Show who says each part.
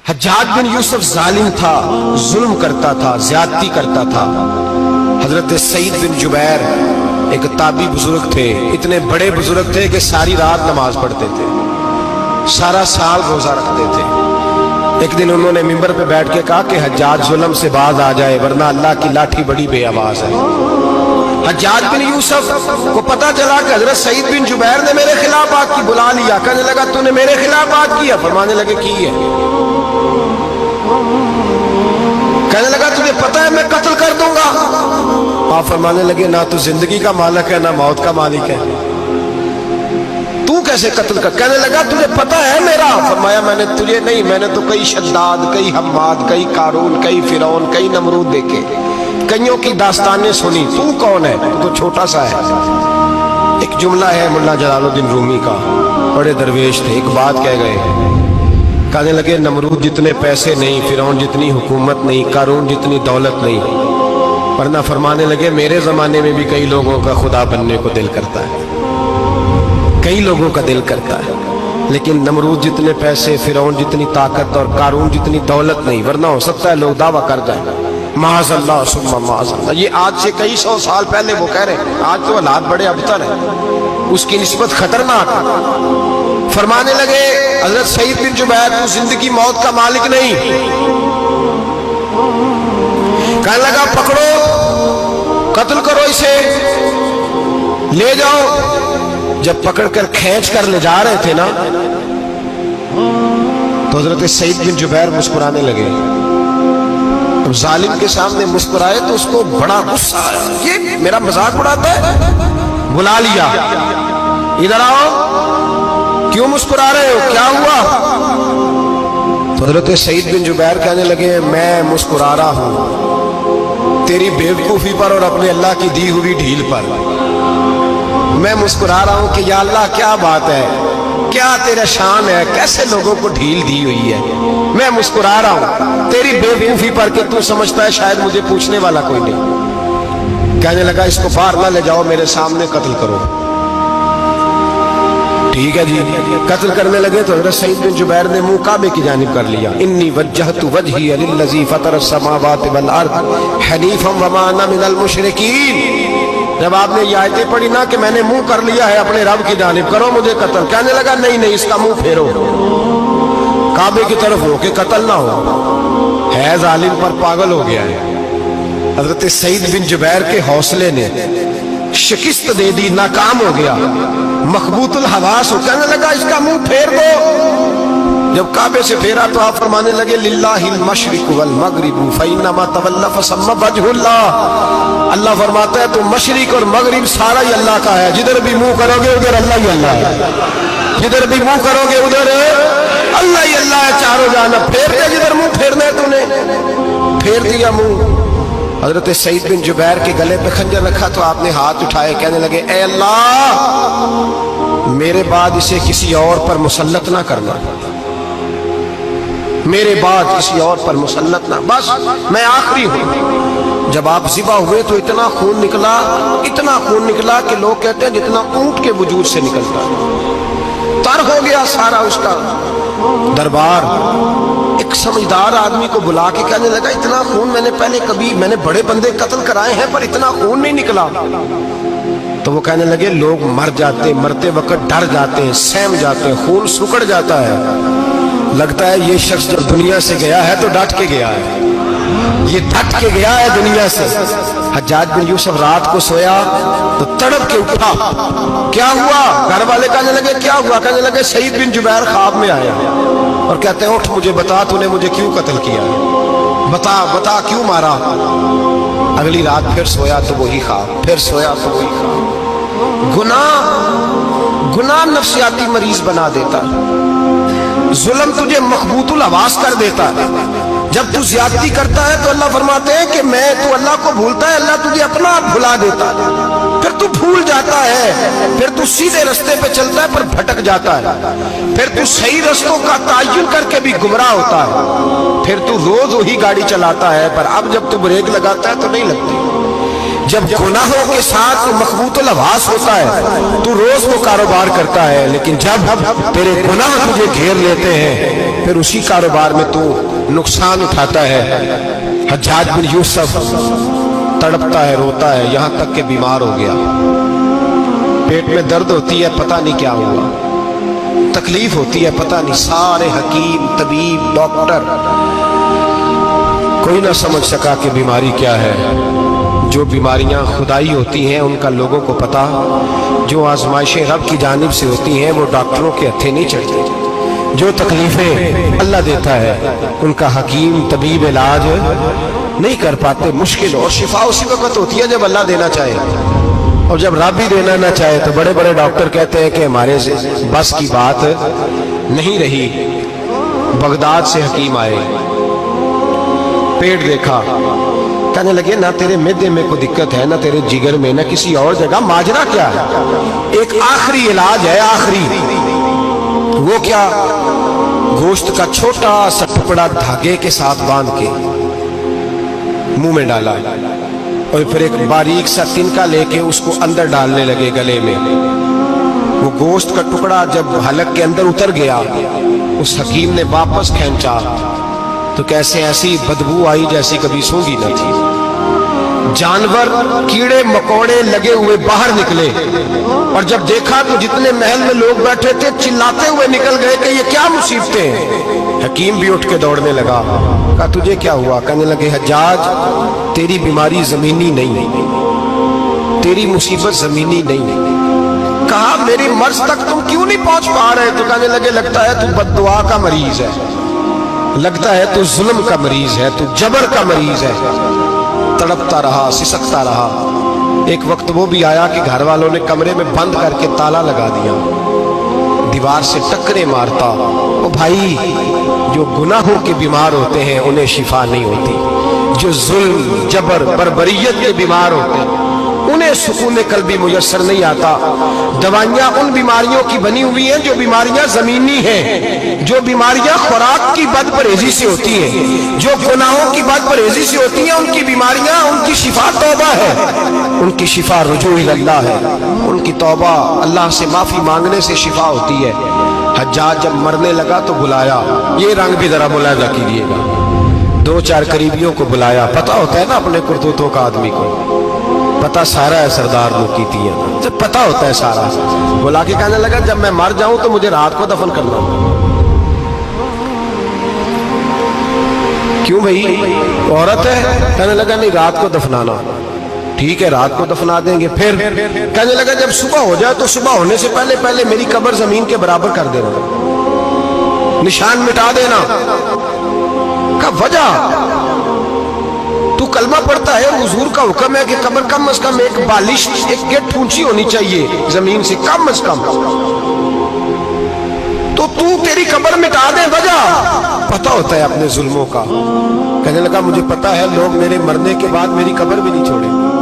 Speaker 1: حجاج بن یوسف ظالم تھا، ظلم کرتا تھا، زیادتی کرتا تھا۔ حضرت سعید بن جبیر ایک تابعی بزرگ تھے، اتنے بڑے بزرگ تھے کہ ساری رات نماز پڑھتے تھے، سارا سال روزہ رکھتے تھے۔ ایک دن انہوں نے منبر پہ بیٹھ کے کہا کہ حجاج ظلم سے باز آ جائے ورنہ اللہ کی لاٹھی بڑی بے آواز ہے۔ حجاج بن یوسف کو پتا چلا کہ حضرت سعید بن جبیر نے میرے خلاف بات کی، بلا لیا، کہنے لگا تو نے میرے خلاف بات کیا؟ فرمانے لگے کی ہے۔ کہنے لگا تجھے پتا ہے میں قتل کر دوں گا؟ آپ فرمانے لگے نہ تو زندگی کا مالک ہے نہ موت کا مالک ہے، تو کیسے قتل کر؟ کہنے لگا تجھے پتا ہے میرا؟ فرمایا میں نے تجھے نہیں، میں نے تو کئی شداد، کئی حماد، کئی قارون، کئی فرعون، کئی نمرود دیکھے، کئیوں کی داستانیں سنی، تو کون ہے؟ تو چھوٹا سا ہے۔ ایک جملہ ہے ملا جلال الدین رومی کا، بڑے درویش تھے، ایک بات کہہ گئے، کہنے لگے نمرود جتنے پیسے نہیں، فرعون جتنی حکومت نہیں، قارون جتنی دولت نہیں، ورنہ فرمانے لگے میرے زمانے میں بھی کئی لوگوں کا خدا بننے کو دل کرتا ہے، کئی لوگوں کا دل کرتا ہے، لیکن نمرود جتنے پیسے، فرعون جتنی طاقت اور قارون جتنی دولت نہیں، ورنہ ہو سکتا ہے لوگ دعویٰ کر جائیں معاذ اللہ ثم معاذ اللہ۔ یہ آج سے کئی سو سال پہلے وہ کہہ رہے ہیں، آج تو حالات بڑے ابتر ہیں، اس کی نسبت خطرناک ہے۔ فرمانے لگے حضرت سعید بن جبیر تو زندگی موت کا مالک نہیں۔ کہنے لگا پکڑو، قتل کرو اسے، لے جاؤ۔ جب پکڑ کر کھینچ کر لے جا رہے تھے نا تو حضرت سعید بن جبیر مسکرانے لگے۔ ظالم کے سامنے مسکرائے تو اس کو بڑا غصہ آیا، یہ میرا مذاق اڑاتا ہے؟ بلا لیا، ادھر آؤ، کیوں مسکرا رہے ہو، کیا ہوا؟ تو حضرت سعید بن جبیر کہنے لگے میں مسکرا رہا ہوں تیری بیوقوفی پر اور اپنے اللہ کی دی ہوئی ڈھیل پر۔ میں مسکرا رہا ہوں کہ یا اللہ کیا بات ہے، کیا تیرا شان ہے، کیسے لوگوں کو ڈھیل دی ہوئی ہے۔ میں مسکرا رہا ہوں تیری بیوقوفی پر کہ تو سمجھتا ہے شاید مجھے پوچھنے والا کوئی نہیں۔ کہنے لگا اس کو باہر نہ لے جاؤ، میرے سامنے قتل کرو۔ ٹھیک ہے جی، قتل کرنے لگے تو حضرت سعید بن جبیر نے منہ کعبے کی جانب کر لیا، انی وجہت وجہی للذی فطر السماوات والارض حنیفا وما انا من المشرکین۔ جب آپ نے یہ آیتیں پڑھی نا کہ میں نے منہ کر لیا ہے اپنے رب کی جانب، کرو مجھے قتل، کہنے لگا نہیں نہیں، اس کا منہ پھیرو، کعبے کی طرف ہو کہ قتل نہ ہو، ہے ظالم پر پاگل ہو گیا ہے۔ حضرت سعید بن جبیر کے حوصلے نے شکست دے دی، ناکام ہو گیا، مخبوط الحواس ہو، کہنے لگا اس کا منہ پھیر دو۔ جب کعبے سے پھیرا تو آپ فرمانے لگے للہ المشرق والمغرب فإنما تولى فثم وجه اللہ۔ اللہ فرماتا ہے تو مشرق اور مغرب سارا ہی اللہ کا ہے، جدھر بھی منہ کرو گے ادھر اللہ ہی اللہ ہے، جدھر بھی منہ کرو گے ادھر اللہ ہی اللہ ہے، چاروں جانب پھیر دے، جدھر منہ پھیرنا ہے تو نے پھیر دیا منہ۔ حضرت سعید بن جبیر کے گلے پہ خنجر رکھا تو آپ نے ہاتھ اٹھائے، کہنے لگے اے اللہ میرے بعد اسے کسی اور پر مسلط نہ کرنا، میرے بعد کسی اور پر مسلط نہ، بس میں آخری ہوں۔ جب آپ ذبح ہوئے تو اتنا خون نکلا، اتنا خون نکلا کہ لوگ کہتے ہیں جتنا اونٹ کے وجود سے نکلتا ہے، تر ہو گیا سارا اس کا دربار۔ ایک سمجھدار آدمی کو بلا کے کہنے لگا اتنا خون میں نے پہلے کبھی، میں نے بڑے بندے قتل کرائے ہیں پر اتنا خون نہیں نکلا۔ تو وہ کہنے لگے لوگ مر جاتے ہیں، مرتے وقت ڈر جاتے ہیں، سہم جاتے ہیں، خون سکڑ جاتا ہے، لگتا ہے یہ شخص جب دنیا سے گیا ہے تو ڈٹ کے گیا ہے، یہ ڈٹ کے گیا ہے دنیا سے۔ حجاج بن یوسف رات کو سویا تو تڑپ کے اٹھا، کیا ہوا؟ گھر والے کہنے لگے کیا ہوا؟ کہنے لگے سعید بن جبیر خواب میں آیا اور کہتے ہیں اٹھ مجھے بتا تو نے مجھے کیوں قتل کیا، بتا بتا کیوں مارا۔ اگلی رات پھر سویا تو وہی خواب، پھر سویا تو وہی خواب۔ گناہ نفسیاتی مریض بنا دیتا ہے، ظلم تجھے مخبوط الحواس کر دیتا ہے۔ جب تو زیادتی کرتا ہے تو اللہ فرماتے ہیں کہ تو اللہ کو بھولتا ہے، اللہ تجھے اپنا آپ بھلا دیتا ہے، پھر تو بھول جاتا ہے، پھر تو سیدھے رستے پہ چلتا ہے پر بھٹک جاتا ہے، پھر تو صحیح رستوں کا تعین کر کے بھی گمراہ ہوتا ہے، پھر تو روز وہی گاڑی چلاتا ہے پر اب جب تو بریک لگاتا ہے تو نہیں لگتی۔ جب گناہوں کے ساتھ مخبوط الحواس ہوتا ہے تو روز وہ کاروبار کرتا ہے، لیکن جب تیرے گناہ تجھے گھیر لیتے ہیں پھر اسی کاروبار میں تو نقصان اٹھاتا ہے۔ حجاج بن یوسف تڑپتا ہے، روتا ہے، یہاں تک کہ بیمار ہو گیا، پیٹ میں درد ہوتی ہے، پتہ نہیں کیا ہوا، تکلیف ہوتی ہے، پتہ نہیں، سارے حکیم، طبیب، ڈاکٹر، کوئی نہ سمجھ سکا کہ بیماری کیا ہے۔ جو بیماریاں خدائی ہوتی ہیں ان کا لوگوں کو پتا، جو آزمائشیں رب کی جانب سے ہوتی ہیں وہ ڈاکٹروں کے ہتھے نہیں چڑھتی، جو تکلیفیں اللہ دیتا ہے ان کا حکیم طبیب علاج نہیں کر پاتے، مشکل، اور شفا اسی وقت ہوتی ہے جب اللہ دینا چاہے، اور جب رب بھی دینا نہ چاہے تو بڑے بڑے ڈاکٹر کہتے ہیں کہ ہمارے بس کی بات نہیں رہی۔ بغداد سے حکیم آئے، پیٹ دیکھا، کہنے لگے نہ تیرے معدے میں کوئی دقت ہے، نہ تیرے جگر میں، نہ کسی اور جگہ، ماجرا کیا ہے؟ ایک آخری علاج ہے، آخری، وہ کیا؟ گوشت کا چھوٹا سا ٹکڑا دھاگے کے ساتھ باندھ کے منہ میں ڈالا، اور پھر ایک باریک سا تنکا لے کے اس کو اندر ڈالنے لگے گلے میں۔ وہ گوشت کا ٹکڑا جب حلق کے اندر اتر گیا، اس حکیم نے واپس کھینچا تو کیسے ایسی بدبو آئی جیسی کبھی سونگھی نہ تھی، جانور، کیڑے مکوڑے لگے ہوئے باہر نکلے، اور جب دیکھا تو جتنے محل میں لوگ بیٹھے تھے چلاتے ہوئے نکل گئے کہ یہ کیا مصیبتیں ہیں۔ حکیم بھی اٹھ کے دوڑنے لگا، کہا تجھے کیا ہوا؟ کہنے لگے حجاج تیری بیماری زمینی نہیں، تیری مصیبت زمینی نہیں۔ کہا میری مرض تک تم کیوں نہیں پہنچ پا رہے؟ تو کہنے لگے لگتا ہے تو بد دعا کا مریض ہے، لگتا ہے تو ظلم کا مریض ہے، تو جبر کا مریض ہے۔ تڑپتا رہا، سسکتا رہا۔ ایک وقت وہ بھی آیا کہ گھر والوں نے کمرے میں بند کر کے تالا لگا دیا، دیوار سے ٹکرے مارتا۔ او بھائی، جو گناہوں کے بیمار ہوتے ہیں انہیں شفا نہیں ہوتی، جو ظلم، جبر، بربریت کے بیمار ہوتے ہیں انہیں سکون قلبی میسر نہیں آتا۔ دوائیاں ان بیماریوں کی بنی ہوئی ہیں جو بیماریاں زمینی ہیں، جو بیماریاں خوراک کی بد پرہیزی سے ہوتی ہیں، جو گناہوں کی بد پرہیزی سے ہوتی ہیں، ان کی بیماریاں، ان کی شفا توبہ ہے، ان کی شفا رجوع اللہ ہے، ان کی توبہ اللہ سے معافی مانگنے سے شفا ہوتی ہے۔ حجاج جب مرنے لگا تو بلایا، یہ رنگ بھی ذرا ملاحظہ کیجیے گا، دو چار قریبیوں کو بلایا، پتہ ہوتا ہے نا اپنے کرتوتوں کا آدمی کو، پتہ سارا ہے سردار لوکیتیاں، جب پتہ ہوتا ہے سارا، بلا کے کہنے لگا جب میں مر جاؤں تو مجھے رات کو دفن کرنا۔ کیوں بھائی، عورت ہے؟ کہنے لگا نہیں، رات کو دفنانا۔ ٹھیک ہے، رات کو دفنا دیں گے۔ پھر کہنے لگا جب صبح ہو جائے تو صبح ہونے سے پہلے پہلے میری قبر زمین کے برابر کر دینا، نشان مٹا دینا۔ کہا وجہ؟ تو کلمہ پڑھتا ہے، حضور کا حکم ہے کہ قبر کم از کم ایک بالش، ایک گٹ اونچی ہونی چاہیے زمین سے، کم از کم، تو تیری قبر مٹا دے، وجہ؟ پتہ ہوتا ہے اپنے ظلموں کا۔ کہنے لگا مجھے پتہ ہے لوگ میرے مرنے کے بعد میری قبر بھی نہیں چھوڑیں گے۔